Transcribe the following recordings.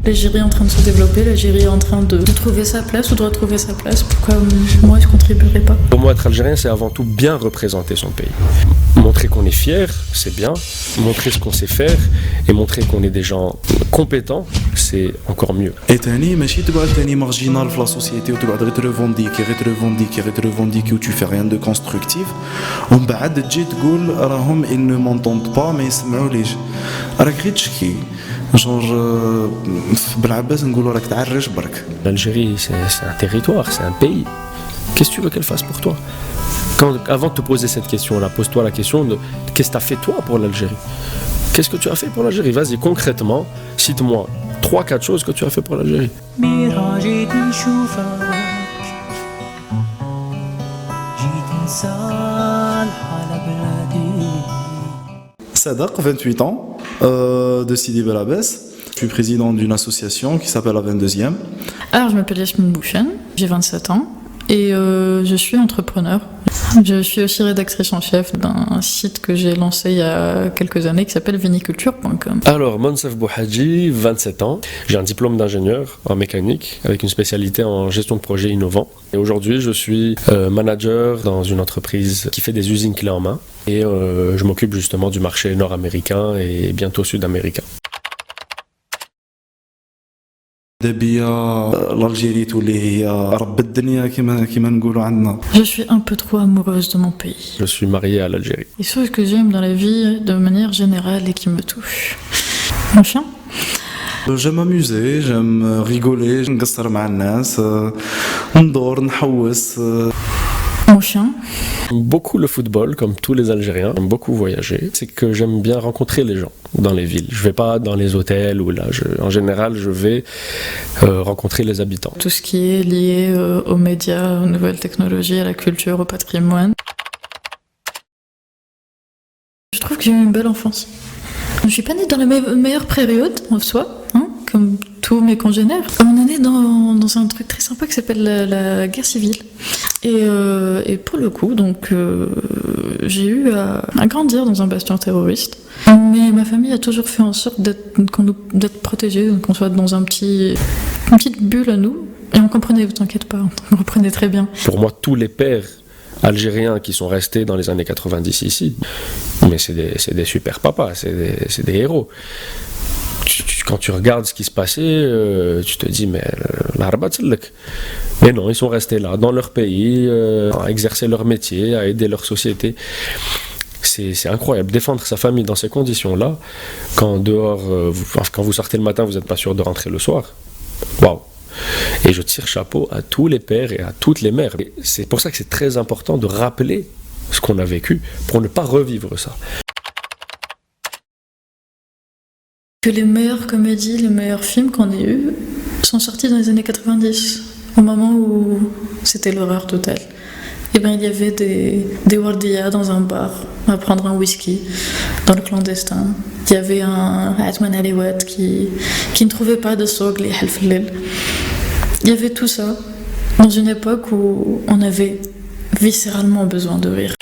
L'Algérie est en train de se développer, l'Algérie est en train de trouver sa place ou doit trouver sa place. Pourquoi moi je contribuerai pas? Pour moi, être algérien, c'est avant tout bien représenter son pays. Montrer qu'on est fier, c'est bien. Montrer ce qu'on sait faire et montrer qu'on est des gens compétents, c'est encore mieux. Et تاني ماشي تقعد تاني marginal في la société وتقعد غير revendiquer où tu fais rien de constructif ومن بعد تجي تقول راهم ils ne m'entendent pas ما يسمعوليش راك غير تشكي genre بالعباس نقولوا راك تعرج برك. L'Algérie, c'est un territoire, c'est un pays. Qu'est-ce que tu veux qu'elle fasse pour toi? Avant de te poser cette question-là, pose-toi la question de qu'est-ce que tu as fait toi pour l'Algérie? Qu'est-ce que tu as fait pour l'Algérie? Vas-y, concrètement, cite-moi 3-4 choses que tu as fait pour l'Algérie. Sadak, 28 ans, de Sidi Bel Abbès. Je suis président d'une association qui s'appelle la 22e. Alors, je m'appelle Yasmine Bouchen, j'ai 27 ans et je suis entrepreneur. Je suis aussi rédactrice en chef d'un site que j'ai lancé il y a quelques années qui s'appelle viniculture.com. Alors, Monsef Bouhadji, 27 ans. J'ai un diplôme d'ingénieur en mécanique avec une spécialité en gestion de projets innovants. Et aujourd'hui, je suis manager dans une entreprise qui fait des usines clés en main. Et je m'occupe justement du marché nord-américain et bientôt sud-américain. l'Algérie تولي هي رب الدنيا كما نقولوا عندنا. Je suis un peu trop amoureuse de mon pays. Je suis marié à l'Algérie. Les choses que j'aime dans la vie de manière générale et qui me touchent. Mon chien. J'aime m'amuser, j'aime rigoler, نقصر مع الناس, ندور نحوس. Mon chien. J'aime beaucoup le football, comme tous les Algériens. J'aime beaucoup voyager. C'est que j'aime bien rencontrer les gens dans les villes. Je vais pas dans les hôtels ou là. En général, je vais rencontrer les habitants. Tout ce qui est lié aux médias, aux nouvelles technologies, à la culture, au patrimoine. Je trouve que j'ai eu une belle enfance. Je suis pas née dans la meilleure période en soi, hein, comme tous mes congénères. On est né dans un truc très sympa qui s'appelle la guerre civile. Et pour le coup, donc, j'ai eu à grandir dans un bastion terroriste. Mais ma famille a toujours fait en sorte d'être protégée, qu'on soit dans une petite bulle à nous. Et on comprenait, vous t'inquiète pas, on comprenait très bien. Pour moi, tous les pères algériens qui sont restés dans les années 90 ici, mais c'est des super papas, c'est des héros. Quand tu regardes ce qui se passait, tu te dis, mais non, ils sont restés là, dans leur pays, à exercer leur métier, à aider leur société. C'est incroyable, défendre sa famille dans ces conditions-là, quand dehors, quand vous sortez le matin, vous n'êtes pas sûr de rentrer le soir. Waouh! Et je tire chapeau à tous les pères et à toutes les mères. Et c'est pour ça que c'est très important de rappeler ce qu'on a vécu, pour ne pas revivre ça. Que les meilleures comédies, les meilleurs films qu'on ait eus sont sortis dans les années 90, au moment où c'était l'horreur totale. Et bien il y avait des wardiyas dans un bar à prendre un whisky dans le clandestin. Il y avait un Atman Aliwat qui ne trouvait pas de souk li hal fil lil. Il y avait tout ça dans une époque où on avait viscéralement besoin de rire.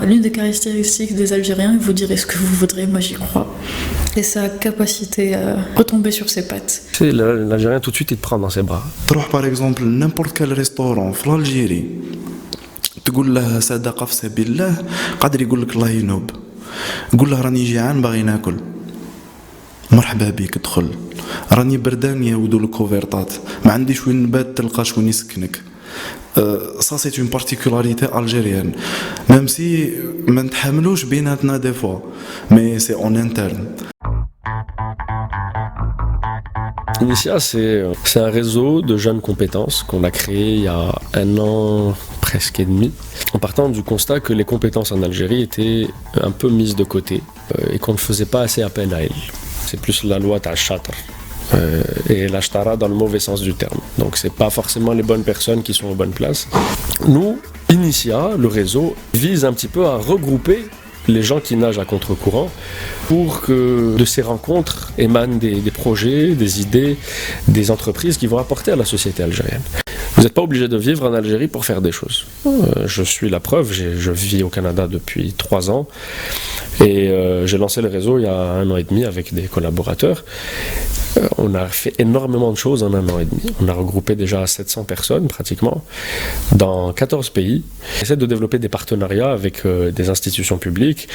L'une des caractéristiques des Algériens, vous direz ce que vous voudrez, moi j'y crois, c'est sa capacité à retomber sur ses pattes. L'Algérien tout de suite il te prend dans ses bras. تروح par exemple n'importe quel restaurant في l'Algérie تقول له صدقة في سبيل الله قادر يقول لك الله ينوب. قول له راني جيعان باغي ناكل. مرحبا بك ادخل. راني بردان يهودوا الكوفرطات. ما عنديش وين نبات تلقى شوين يسكنك. Ça c'est une particularité algérienne, même si ما نتحملوش بيناتنا des fois, mais c'est en interne. Initia, c'est un réseau de jeunes compétences qu'on a créé il y a 1 an presque et demi, en partant du constat que les compétences en Algérie étaient un peu mises de côté et qu'on ne faisait pas assez appel à elles. C'est plus la loi Tachatr. Et l'ashtara dans le mauvais sens du terme. Donc c'est pas forcément les bonnes personnes qui sont aux bonnes places. Nous, Initia, le réseau, vise un petit peu à regrouper les gens qui nagent à contre-courant pour que de ces rencontres émanent des projets, des idées, des entreprises qui vont apporter à la société algérienne. Vous n'êtes pas obligé de vivre en Algérie pour faire des choses. Je suis la preuve, je vis au Canada depuis 3 ans et j'ai lancé le réseau il y a 1 an et demi avec des collaborateurs. On a fait énormément de choses en 1 an et demi. On a regroupé déjà 700 personnes pratiquement dans 14 pays. On essaie de développer des partenariats avec des institutions publiques.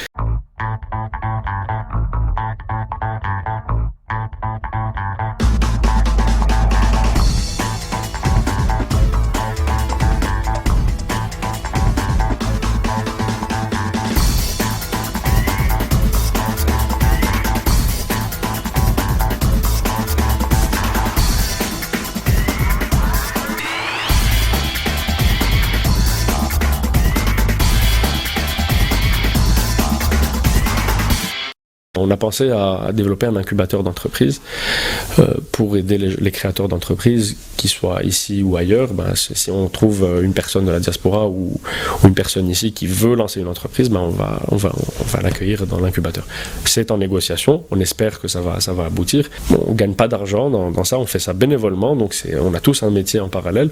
On a pensé à développer un incubateur d'entreprise pour aider les créateurs d'entreprises, qu'ils soient ici ou ailleurs. Si on trouve une personne de la diaspora ou une personne ici qui veut lancer une entreprise, on va l'accueillir dans l'incubateur. C'est en négociation, on espère que ça va aboutir. On ne gagne pas d'argent dans ça, on fait ça bénévolement, donc on a tous un métier en parallèle.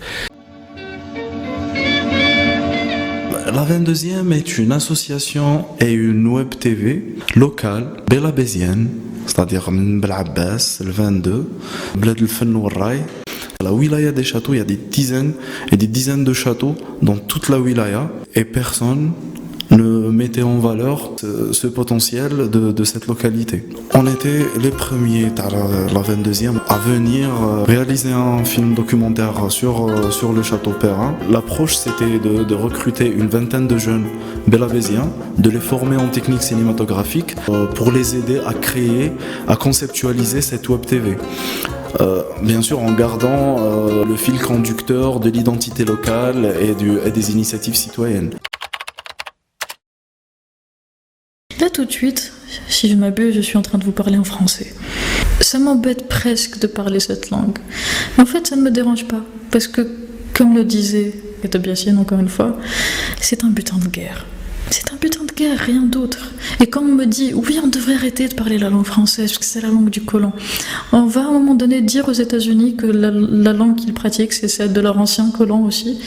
La 22e est une association et une web TV locale, bélabézienne, c'est-à-dire من Belabès, le 22, Bled el-Fenn wal-Ray. La wilaya des châteaux, il y a des dizaines et des dizaines de châteaux dans toute la wilaya et personne ne mettait en valeur ce potentiel de cette localité. On était les premiers à la 22e à venir réaliser un film documentaire sur le château Perrin. L'approche c'était de recruter une vingtaine de jeunes belabésiens, de les former en technique cinématographique pour les aider à créer, à conceptualiser cette web TV. Bien sûr en gardant le fil conducteur de l'identité locale et des initiatives citoyennes. Là tout de suite, si je m'abuse, je suis en train de vous parler en français. Ça m'embête presque de parler cette langue. Mais en fait, ça ne me dérange pas. Parce que, comme le disait Katabiassine encore une fois, c'est un butin de guerre. C'est un butin de guerre, rien d'autre. Et quand on me dit, oui, on devrait arrêter de parler la langue française, parce que c'est la langue du colon, on va à un moment donné dire aux États-Unis que la langue qu'ils pratiquent, c'est celle de leur ancien colon aussi,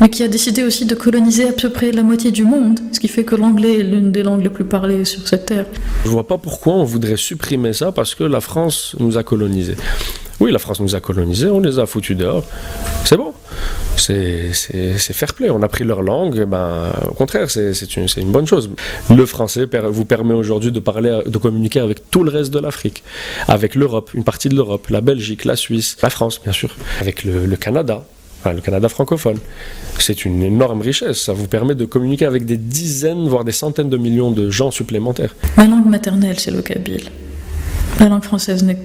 mais qui a décidé aussi de coloniser à peu près la moitié du monde, ce qui fait que l'anglais est l'une des langues les plus parlées sur cette terre. Je vois pas pourquoi on voudrait supprimer ça parce que la France nous a colonisés. Oui, la France nous a colonisés, on les a foutus dehors. C'est bon. C'est fair play. On a pris leur langue. Au contraire, c'est une bonne chose. Le français vous permet aujourd'hui de communiquer avec tout le reste de l'Afrique, avec l'Europe, une partie de l'Europe, la Belgique, la Suisse, la France, bien sûr, avec le Canada. Le Canada francophone. C'est une énorme richesse. Ça vous permet de communiquer avec des dizaines, voire des centaines de millions de gens supplémentaires. Ma langue maternelle, c'est le kabyle. La langue française n'est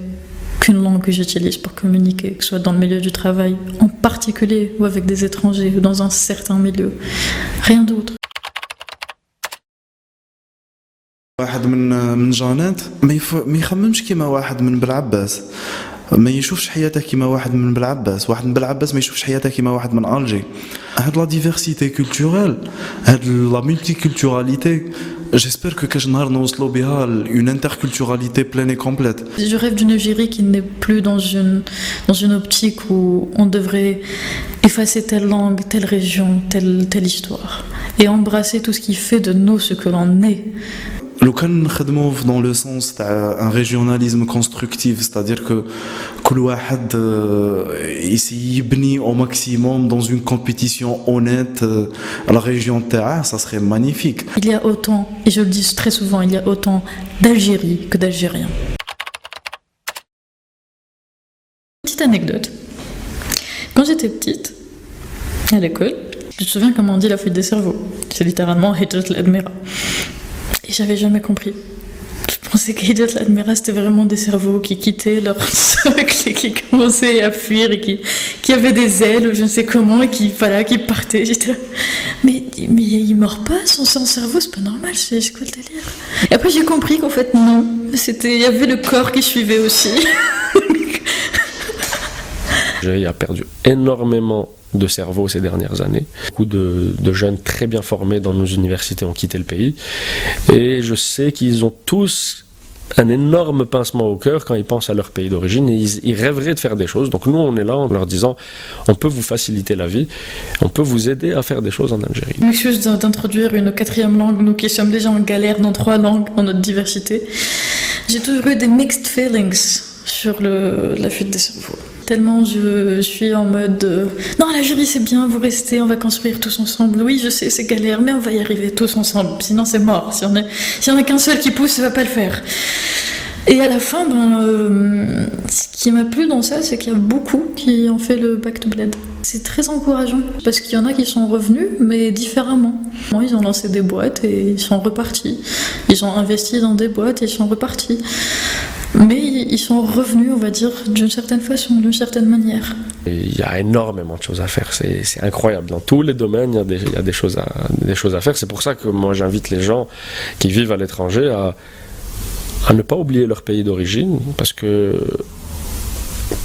qu'une langue que j'utilise pour communiquer, que ce soit dans le milieu du travail, en particulier, ou avec des étrangers, ou dans un certain milieu. Rien d'autre. واحد من جانات ما يخممش كيما واحد من بلعباس ما يشوفش حياته كيما واحد من بلعباس واحد من بلعباس ما يشوفش حياته كيما واحد من ألجي هاد لا ديفيرسيتي كولتوريل هاد لا مولتيكولتوراليتي j'espère que كاش نهار نوصلوا بها une interculturalité pleine et complète. Je rêve d'une Algérie qui n'est plus dans une optique où on devrait effacer telle langue, telle région, telle histoire et embrasser tout ce qui fait de nous ce que l'on est. لو كان نخدموا dans le sens تاع un régionalisme constructif, c'est-à-dire que كل واحد يبني au maximum dans une compétition honnête la région تاعه, ça serait magnifique. Il y a autant, et je le dis très souvent, il y a autant d'Algérie que d'Algériens. Petite anecdote. Quand j'étais petite, à l'école, je me souviens comment on dit la fuite des cerveaux. C'est littéralement Hijrat al-Admira. Et j'avais jamais compris. Je pensais qu'Hijrat al-Admira c'était vraiment des cerveaux qui quittaient leur socle et qui commençaient à fuir et qui avaient des ailes ou je ne sais comment et qui partaient. J'étais là, mais il meurt pas son cerveau, c'est pas normal, c'est quoi le délire? Et après j'ai compris qu'en fait non, il y avait le corps qui suivait aussi. J'ai perdu énormément de cerveau ces dernières années. Beaucoup de jeunes très bien formés dans nos universités ont quitté le pays et je sais qu'ils ont tous un énorme pincement au cœur quand ils pensent à leur pays d'origine et ils rêveraient de faire des choses. Donc nous, on est là en leur disant, on peut vous faciliter la vie, on peut vous aider à faire des choses en Algérie. Je m'excuse d'introduire une quatrième langue, nous qui sommes déjà en galère dans 3 langues, dans notre diversité. J'ai toujours eu des mixed feelings sur la fuite des cerveaux. Tellement je suis en mode non, l'Algérie c'est bien, vous restez, on va construire tous ensemble. Oui, je sais, c'est galère, mais on va y arriver tous ensemble. Sinon, c'est mort. Si on a qu'un seul qui pousse, ça va pas le faire. Et à la fin, ce qui m'a plu dans ça, c'est qu'il y a beaucoup qui ont fait le back to bled. C'est très encourageant parce qu'il y en a qui sont revenus, mais différemment. Ils ont lancé des boîtes et ils sont repartis. Ils ont investi dans des boîtes et ils sont repartis. Mais ils sont revenus, on va dire, d'une certaine façon, d'une certaine manière. Et il y a énormément de choses à faire, c'est incroyable. Dans tous les domaines, il y a des choses à faire. C'est pour ça que moi j'invite les gens qui vivent à l'étranger à ne pas oublier leur pays d'origine, parce que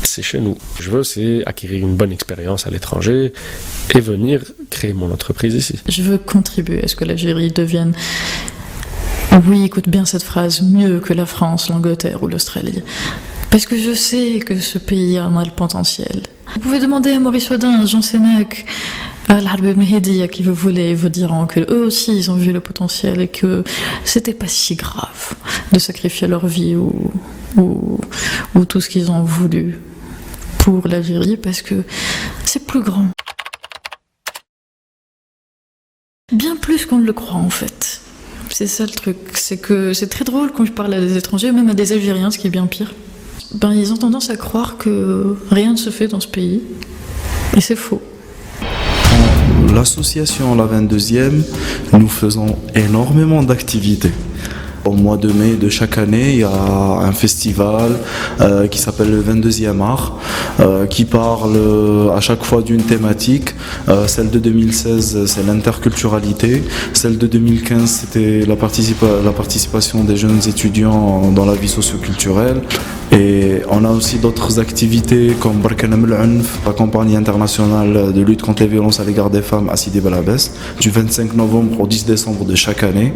c'est chez nous. Je veux, c'est acquérir une bonne expérience à l'étranger et venir créer mon entreprise ici. Je veux contribuer à ce que l'Algérie devienne... Oui, écoute bien cette phrase, mieux que la France, l'Angleterre ou l'Australie. Parce que je sais que ce pays en a le potentiel. Vous pouvez demander à Maurice Audin, à Jean Sénac, à l'Arab Mehdi, à qui vous voulez, ils vous diront que eux aussi ils ont vu le potentiel et que c'était pas si grave de sacrifier leur vie ou tout ce qu'ils ont voulu pour l'Algérie, parce que c'est plus grand. Bien plus qu'on ne le croit en fait. C'est ça le truc, c'est que c'est très drôle quand je parle à des étrangers, même à des Algériens, ce qui est bien pire. Ils ont tendance à croire que rien ne se fait dans ce pays, et c'est faux. L'association La 22e, nous faisons énormément d'activités. Au mois de mai de chaque année, il y a un festival qui s'appelle le 22e art, qui parle à chaque fois d'une thématique. Celle de 2016, c'est l'interculturalité. Celle de 2015, c'était la participation des jeunes étudiants dans la vie socio-culturelle. Et on a aussi d'autres activités comme Barkanam al-Unf, la campagne internationale de lutte contre les violences à l'égard des femmes à Sidi Bel Abbès, du 25 novembre au 10 décembre de chaque année.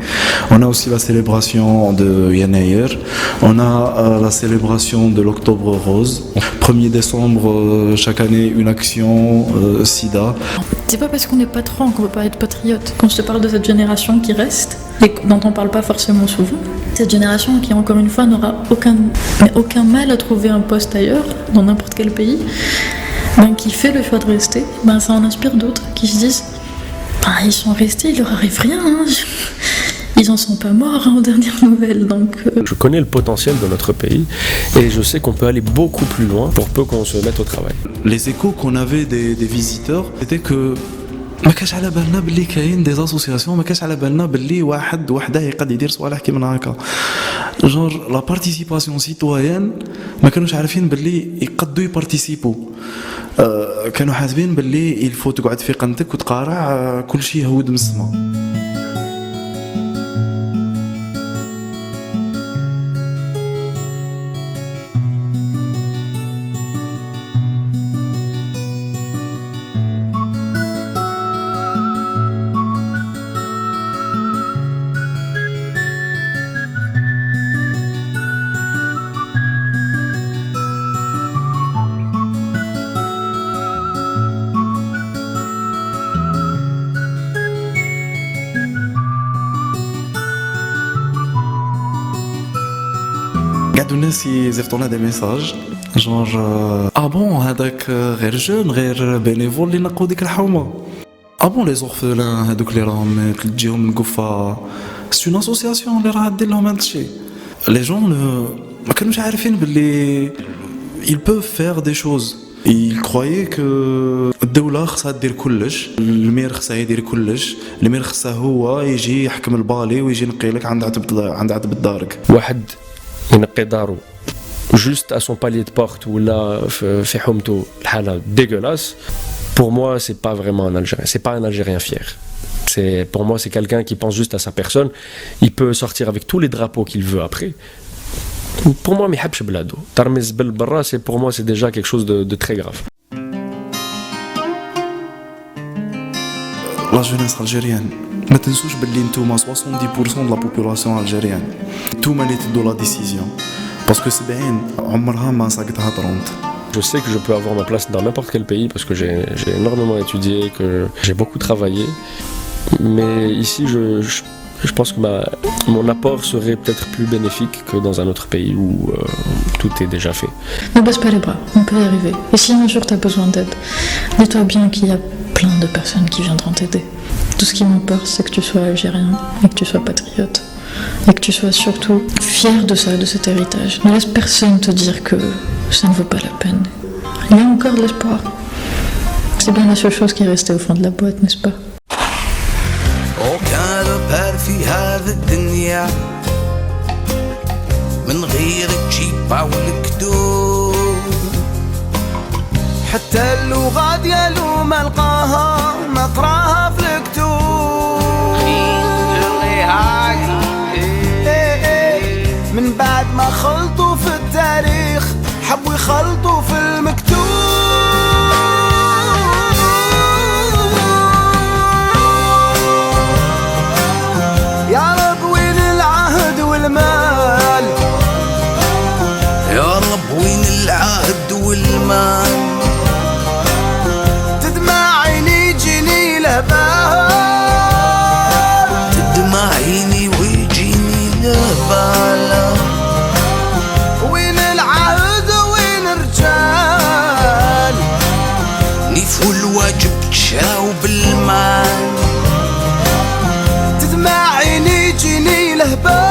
On a aussi la célébration de Yanaïr. On a la célébration de l'Octobre Rose. 1er décembre, chaque année, une action SIDA. C'est pas parce qu'on est patron qu'on ne peut pas être patriote. Quand je te parle de cette génération qui reste, et dont on ne parle pas forcément souvent, cette génération qui, encore une fois, n'aura aucun mal à trouver un poste ailleurs, dans n'importe quel pays, qui fait le choix de rester, ça en inspire d'autres qui se disent ils sont restés, il leur arrive rien, hein. Ils en sont pas morts en dernière nouvelle, donc... Je connais le potentiel de notre pays et je sais qu'on peut aller beaucoup plus loin pour peu qu'on se mette au travail. Les échos qu'on avait des visiteurs, c'était que ما كاش على بالنا باللي كاين دي اسوسياسيون ما كاش على بالنا باللي واحد وحده يقدر يدير صوالح كيما هكا جونر لا بارتيسيباسيون سيتويان ما كانوش عارفين باللي يقدروا يبارتيسيبو كانوا حاسبين باللي الفو تقعد في قنتك وتقارع كل شيء يهود من السماء. قعدوا الناس يزيفطوا لنا دي ميساج جونر بون هذاك غير جون غير بينيفول اللي نقوا ديك الحومه بون لي زورفلان هذوك اللي راهم تلجيهم القفه سي اون اسوسياسيون اللي راه دير لهم هذا الشيء لي جون ما كانوش عارفين باللي ils peuvent faire des choses. Ils croyaient que الدولة خصها دير كلش، المير خصها يدير كلش، المير خصها هو يجي يحكم البالي ويجي ينقي لك عند عتب دارك. واحد ينقي دارو juste à son palier de porte ou là في حومته الحالة dégueulasse. Pour moi, c'est pas vraiment un Algérien. C'est pas un Algérien fier. Pour moi, c'est quelqu'un qui pense juste à sa personne. Il peut sortir avec tous les drapeaux qu'il veut après. Pour moi, ميحبش بلادو. ترمي الزبل برا, pour moi, c'est déjà quelque chose de très grave. La jeunesse algérienne, ما تنسوش باللي نتوما 70% de la population algérienne نتوما اللي تدو لا ديسيزيون باسكو 70 عمرها ما ساقتها 30. Je sais que je peux avoir ma place dans n'importe quel pays parce que j'ai énormément étudié, que j'ai beaucoup travaillé. Mais ici, je pense que mon apport serait peut-être plus bénéfique que dans un autre pays où tout est déjà fait. Ne baisse pas les bras, on peut y arriver. Et si un jour tu as besoin d'aide, dis-toi bien qu'il y a plein de personnes qui viendront t'aider. Tout ce qui m'importe, c'est que tu sois algérien et que tu sois patriote. Et que tu sois surtout fier de ça, de cet héritage. Ne laisse personne te dire que ça ne vaut pas la peine. Il y a encore de l'espoir. C'est bien la seule chose qui est restée au fond de la boîte, n'est-ce pas? وكان ربها في هذا الدنيا من غير الجيبة والكدود حتى اللغة ديالو ما لقاها نقراها في الكتب من بعد ما خلطوا في التاريخ حبوا يخلطوا في المكتوب يا رب وين العهد والمال يا رب وين العهد والمال تدمع عيني جيني لبال تدمع عيني ويجيني لبال وين العهد وين الرجال نيفوا الواجب تشاو بالمال تدمع عيني جيني لهبال